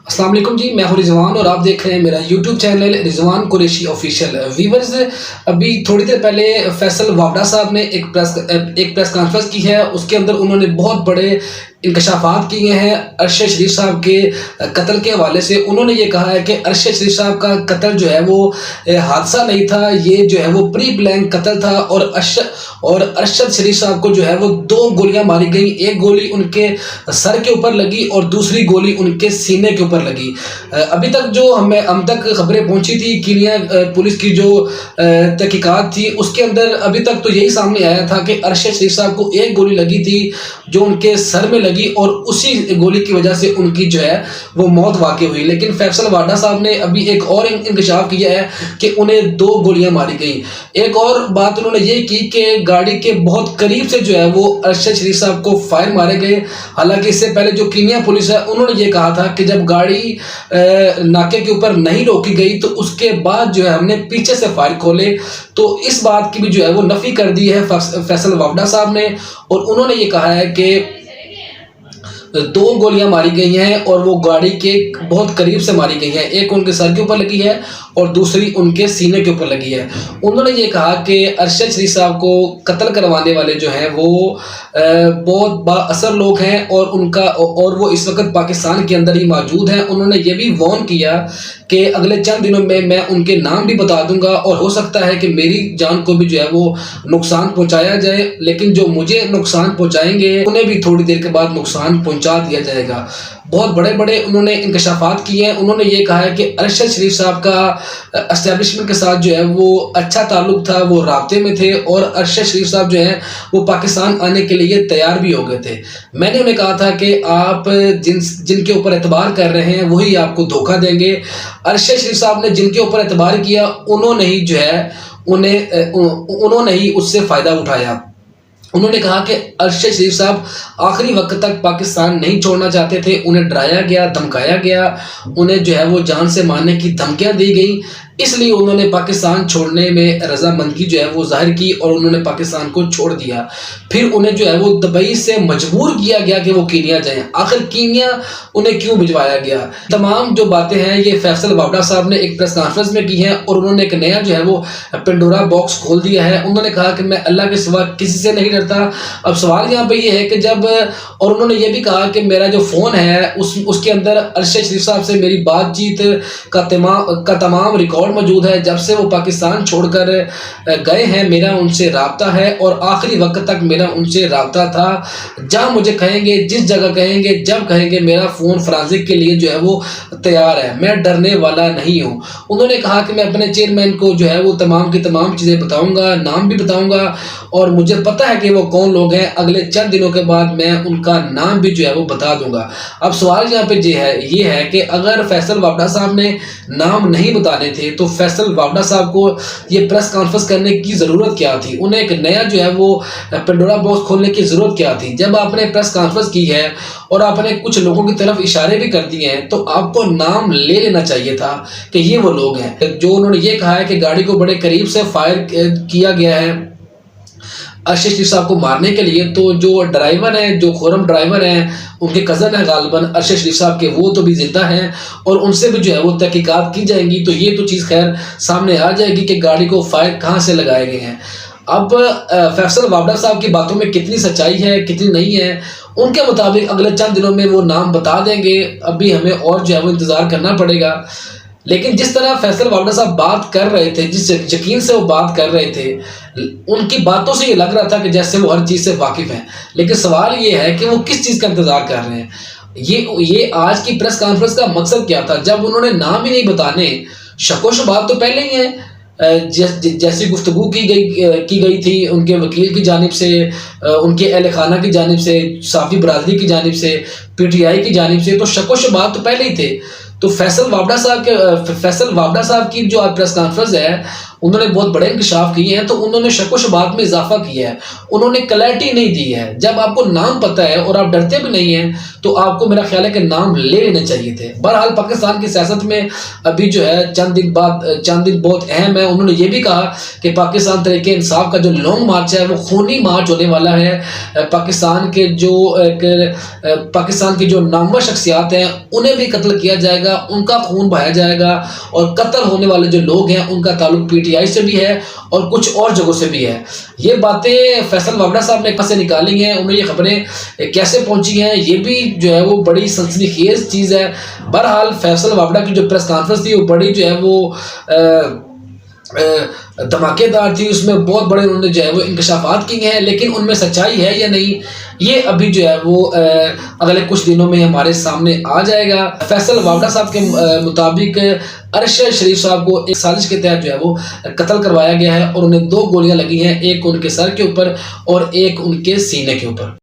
السلام علیکم جی، میں ہوں رضوان اور آپ دیکھ رہے ہیں میرا یوٹیوب چینل رضوان قریشی آفیشیل ویورز۔ ابھی تھوڑی دیر پہلے فیصل وابڈا صاحب نے ایک پریس کانفرنس کی ہے، اس کے اندر انہوں نے بہت بڑے انکشافات کیے ہیں ارشد شریف صاحب کے قتل کے حوالے سے۔ انہوں نے یہ کہا ہے کہ ارشد شریف صاحب کا قتل جو ہے وہ حادثہ نہیں تھا، یہ جو ہے وہ پری پلان قتل تھا، اور ارشد شریف صاحب کو جو ہے وہ 2 گولیاں ماری گئی، ایک گولی ان کے سر کے اوپر لگی اور دوسری گولی ان کے سینے کے اوپر لگی۔ ابھی تک جو ہم تک خبریں پہنچی تھی کینیا پولیس کی جو تحقیقات تھی، اس کے اندر ابھی تک تو یہی سامنے آیا تھا کہ ارشد شریف صاحب کو ایک گولی لگی تھی جو ان کے سر میں لگی، اور اسی گولی کی وجہ سے ان کی جو ہے وہ موت واقع ہوئی۔ لیکن فیصل وابڈا صاحب نے ابھی ایک اور انکشاف کیا ہے کہ انہیں 2 گولیاں ماری گئیں۔ ایک اور بات انہوں نے یہ کی کہ گاڑی کے بہت قریب سے جو ہے وہ ارشد شریف صاحب کو فائر مارے گئے۔ حالانکہ اس سے پہلے جو کینیا پولیس ہے انہوں نے یہ کہا تھا کہ جب گاڑی ناکے کے اوپر نہیں روکی گئی تو اس کے بعد جو ہے ہم نے پیچھے سے فائر کھولے۔ تو اس بات کی بھی جو ہے وہ نفی کر دی ہے فیصل وابڈا صاحب نے، اور انہوں نے یہ کہا ہے کہ 2 گولیاں ماری گئی ہیں اور وہ گاڑی کے بہت قریب سے ماری گئی ہیں، ایک ان کے سر کے اوپر لگی ہے اور دوسری ان کے سینے کے اوپر لگی ہے۔ انہوں نے یہ کہا کہ ارشد شریف صاحب کو قتل کروانے والے جو ہیں وہ بہت با اثر لوگ ہیں، اور وہ اس وقت پاکستان کے اندر ہی موجود ہیں۔ انہوں نے یہ بھی وارن کیا کہ اگلے چند دنوں میں ان کے نام بھی بتا دوں گا، اور ہو سکتا ہے کہ میری جان کو بھی جو ہے وہ نقصان پہنچایا جائے، لیکن جو مجھے نقصان پہنچائیں گے انہیں بھی تھوڑی دیر کے بعد نقصان پہنچا دیا جائے گا۔ بہت بڑے انہوں نے انکشافات کیے ہیں۔ انہوں نے یہ کہا ہے کہ ارشد شریف صاحب کا اسٹیبلشمنٹ کے ساتھ جو ہے وہ اچھا تعلق تھا، وہ رابطے میں تھے، اور ارشد شریف صاحب جو ہیں وہ پاکستان آنے کے لیے تیار بھی ہو گئے تھے۔ میں نے انہیں کہا تھا کہ آپ جن کے اوپر اعتبار کر رہے ہیں وہی آپ کو دھوکہ دیں گے۔ ارشد شریف صاحب نے جن کے اوپر اعتبار کیا انہوں نے ہی اس سے فائدہ اٹھایا۔ انہوں نے کہا کہ ارشد شریف صاحب آخری وقت تک پاکستان نہیں چھوڑنا چاہتے تھے، انہیں ڈرایا گیا، دھمکایا گیا، انہیں جو ہے وہ جان سے مارنے کی دھمکیاں دی گئیں، اس لیے انہوں نے پاکستان چھوڑنے میں رضامندگی جو ہے وہ ظاہر کی اور انہوں نے پاکستان کو چھوڑ دیا۔ پھر انہیں جو ہے وہ دبئی سے مجبور کیا گیا کہ وہ کینیا جائیں۔ آخر کینیا انہیں کیوں بھجوایا گیا؟ تمام جو باتیں ہیں یہ فیصل وابڈا صاحب نے ایک پریس کانفرنس میں کی ہیں، اور انہوں نے ایک نیا جو ہے وہ پنڈورا باکس کھول دیا ہے۔ انہوں نے کہا کہ میں اللہ کے سوا کسی سے نہیں ڈرتا۔ اب سوال یہاں پہ یہ ہے کہ اور انہوں نے یہ بھی کہا کہ میرا جو فون ہے اس کے اندر ارشد شریف صاحب سے میری بات چیت کا تمام ریکارڈ موجود ہے۔ جب سے وہ پاکستان چھوڑ کر گئے ہیں میرا ان سے رابطہ ہے، اور آخری وقت تک میرا ان سے رابطہ تھا۔ جہاں مجھے کہیں گے، جس جگہ کہیں گے، جب کہیں گے، میرا فون فرانزک کے لیے جو ہے وہ تیار ہے، میں ڈرنے والا نہیں ہوں۔ انہوں نے کہا کہ میں اپنے چیئرمین کو جو ہے وہ تمام کی تمام چیزیں بتاؤں گا، نام بھی بتاؤں گا، اور مجھے پتہ ہے کہ وہ کون لوگ ہیں۔ اگلے چند دنوں کے بعد میں ان کا نام بھی جو ہے وہ بتا دوں گا۔ اب سوال یہاں پہ یہ ہے کہ اگر فیصل وابڈا صاحب نے نام نہیں بتانے تھے تو فیصل وابڈا صاحب کو یہ پریس کانفرنس کرنے کی ضرورت کیا تھی؟ انہیں ایک نیا جو ہے وہ پنڈورا باکس کھولنے کی ضرورت کیا تھی؟ جب آپ نے پریس کانفرنس کی ہے اور آپ نے کچھ لوگوں کی طرف اشارے بھی کر دیے ہیں تو آپ کو نام لے لینا چاہیے تھا کہ یہ وہ لوگ ہیں۔ جو انہوں نے یہ کہا ہے کہ گاڑی کو بڑے قریب سے فائر کیا گیا ہے ارشد شریف صاحب کو مارنے کے لیے، تو جو ڈرائیور ہیں، جو خورم ڈرائیور ہیں، ان کے کزن ہیں غالباً ارشد شریف صاحب کے، وہ تو بھی زندہ ہیں، اور ان سے بھی جو ہے وہ تحقیقات کی جائیں گی، تو یہ تو چیز خیر سامنے آ جائے گی کہ گاڑی کو فائر کہاں سے لگائے گئے ہیں۔ اب فیصل وابڈا صاحب کی باتوں میں کتنی سچائی ہے کتنی نہیں ہے، ان کے مطابق اگلے چند دنوں میں وہ نام بتا دیں گے، ابھی ہمیں اور جو ہے وہ انتظار کرنا پڑے گا۔ لیکن جس طرح فیصل وابڈا صاحب بات کر رہے تھے، جس یقین سے وہ بات کر رہے تھے، ان کی باتوں سے یہ لگ رہا تھا کہ جیسے وہ ہر چیز سے واقف ہیں۔ لیکن سوال یہ ہے کہ وہ کس چیز کا انتظار کر رہے ہیں؟ یہ آج کی پریس کانفرنس کا مقصد کیا تھا؟ جب انہوں نے نام ہی نہیں بتانے، شک و شبہات تو پہلے ہی ہیں۔ جیسی گفتگو کی گئی تھی ان کے وکیل کی جانب سے، ان کے اہل خانہ کی جانب سے، صحافی برادری کی جانب سے، پی ٹی آئی کی جانب سے، تو شک و شبہات تو پہلے ہی تھے۔ تو فیصل وابڈا صاحب کی جو آج پریس کانفرنس ہے انہوں نے بہت بڑے انکشاف کیے ہیں، تو انہوں نے شک و شبہات میں اضافہ کیا ہے، انہوں نے کلیئرٹی نہیں دی ہے۔ جب آپ کو نام پتہ ہے اور آپ ڈرتے بھی نہیں ہیں تو آپ کو میرا خیال ہے کہ نام لے لینے چاہیے تھے۔ بہرحال پاکستان کی سیاست میں ابھی جو ہے چند دن بہت اہم ہے۔ انہوں نے یہ بھی کہا کہ پاکستان تحریک انصاف کا جو لانگ مارچ ہے وہ خونی مارچ ہونے والا ہے۔ پاکستان کی جو نامور شخصیات ہیں انہیں بھی قتل کیا جائے گا، ان کا خون بہایا جائے گا، اور قتل ہونے والے جو لوگ ہیں ان کا تعلق پی ٹی آئی سے بھی ہے اور کچھ اور جگہوں سے بھی ہے۔ یہ باتیں فیصل وابڈا صاحب نے کہاں سے نکالی ہیں، انہیں یہ خبریں کیسے پہنچی ہیں، یہ بھی جو ہے وہ بڑی سنسنی خیز چیز ہے۔ بہرحال فیصل وابڈا کی جو پریس کانفرنس تھی وہ بڑی جو ہے وہ دھماکے دار تھی، اس میں بہت بڑے انہوں نے جو ہے وہ انکشافات کیے ہیں، لیکن ان میں سچائی ہے یا نہیں یہ ابھی جو ہے وہ اگلے کچھ دنوں میں ہمارے سامنے آ جائے گا۔ فیصل وابڈا صاحب کے مطابق ارشد شریف صاحب کو ایک سازش کے تحت جو ہے وہ قتل کروایا گیا ہے، اور انہیں 2 گولیاں لگی ہیں، ایک ان کے سر کے اوپر اور ایک ان کے سینے کے اوپر۔